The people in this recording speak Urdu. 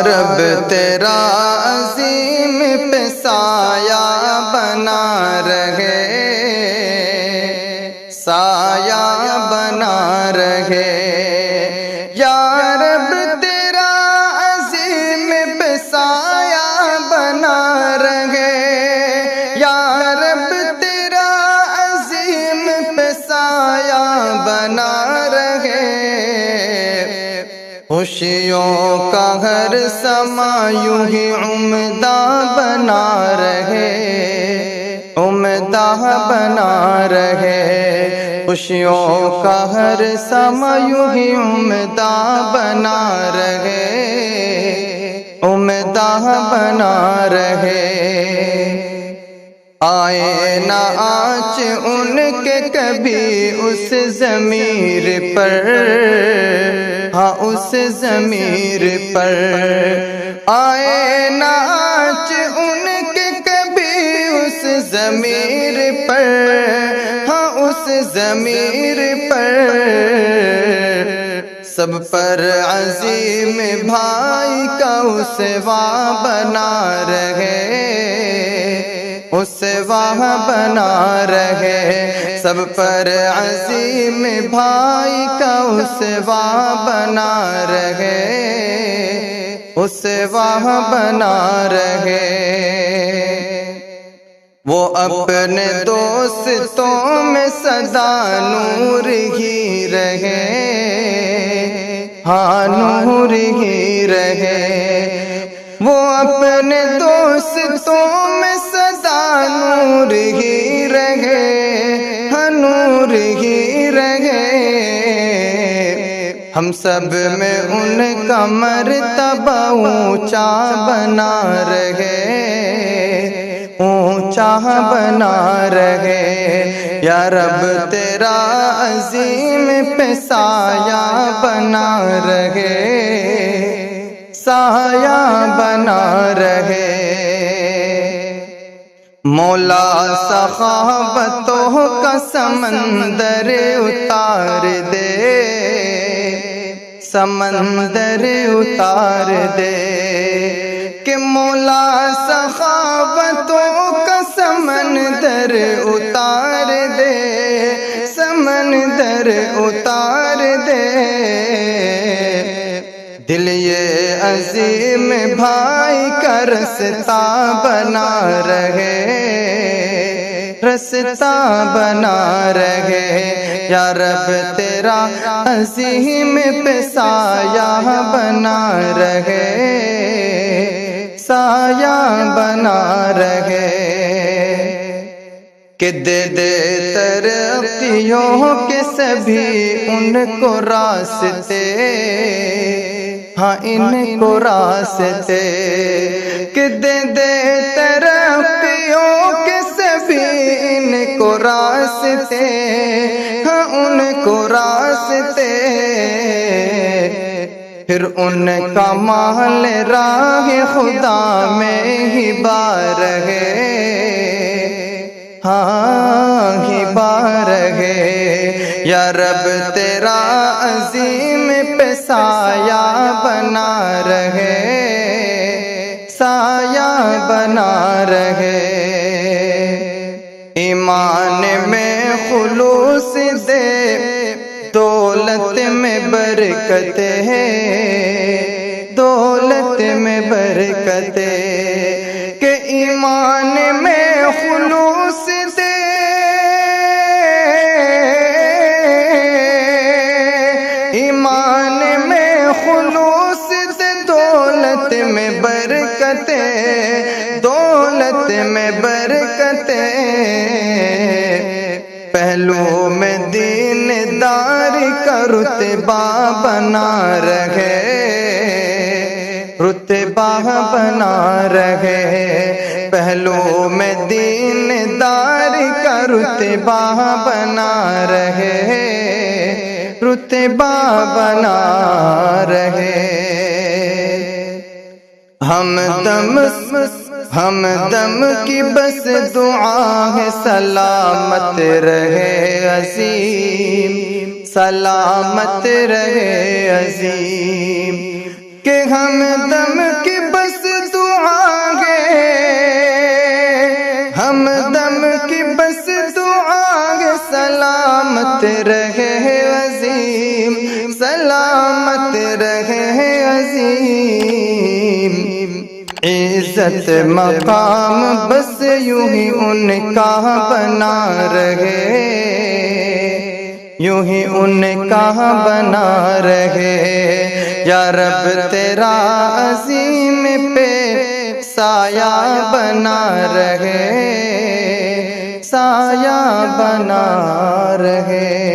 رب تیرا عظیم پہ سایہ بنا رہے، سایہ بنا رہے، یا رب تیرا عظیم پہ سایہ بنا رہے، یا رب تیرا عظیم پہ سایہ بنا رہے، خوشیوں کا ہر سما یوں ہی عمدہ بنا رہے، عمدہ بنا رہے، خوشیوں کا ہر سما یوں ہی عمدہ بنا رہے، عمدہ بنا رہے۔ آئے نہ آنچ ان کے کبھی اس ضمیر پر، ہاں اس ضمیر پر، آئے نہ آنچ ان کے کبھی اس ضمیر پر، ہاں اس ضمیر پر، سب پر عظیم بھائی کا اسوہ بنا رہے، اسوہ بنا رہے، سب پر عظیم بھائی کا اسوہ بنا رہے، اسوہ بنا رہے۔ وہ اپنے دوستوں میں سدا نور ہی رہے، ہاں نور ہی رہے، وہ اپنے دوستوں میں سدا نور ہی رہے، ہاں نور ہی رہے، ہم سب میں ان کا مرتبہ اونچا بنا رہے، اونچا بنا رہے، یا رب تیرا عظیم پہ سایہ بنا رہے، سایہ بنا رہے۔ مولا سخاوتوں کا سمندر اتار دے، سمندر اتار دے، کہ مولا سخاوتوں کا سمندر اتار دے، سمندر اتار دے، دل یہ عظیم بھائی کا رستہ بنا رہے، رستہ بنا رہے، یا رب تیرا عظیم پہ سایہ بنا رہے، سایہ بنا رہے، کہ دے دے ترقیوں کے سبھی ان کو راستے، ہاں ان کو راستے، کہ دے دے ترقیوں کے سبھی ان کو راستے، ہاں ان کو راستے، پھر ان کا مال راہ خدا میں ہی بار ہے، ہاں ہی بار ہے، یا رب تیرا عظیم پہ سایہ بنا رہے، سایہ بنا رہے، ایمان میں خلوص دے، دولت میں برکت ہے، دولت میں برکت ہے، کہ ایمان میں خلوص دے، ایمان میں خلوص دے، دولت میں برکت ہے، دولت میں برکت ہے، پہلو میں دین داری کا رتبہ بنا رہے، رتبہ بنا رہے، پہلو میں دین داری کا رتبہ بنا رہے، رتبہ بنا رہے، ہم دم کی بس دعا ہے، سلامت رہے عظیم، سلامت رہے عظیم، کہ ہم دم کی بس دعا ہے، ہم دم کی بس دعا ہے، سلامت رہے عظیم، سلامت رہے عظیم۔ عزت مقام بس یوں ہی ان کا بنا رہے، یوں ہی ان کا بنا رہے، یا رب تیرا عظیم پہ سایہ بنا رہے، سایہ بنا رہے۔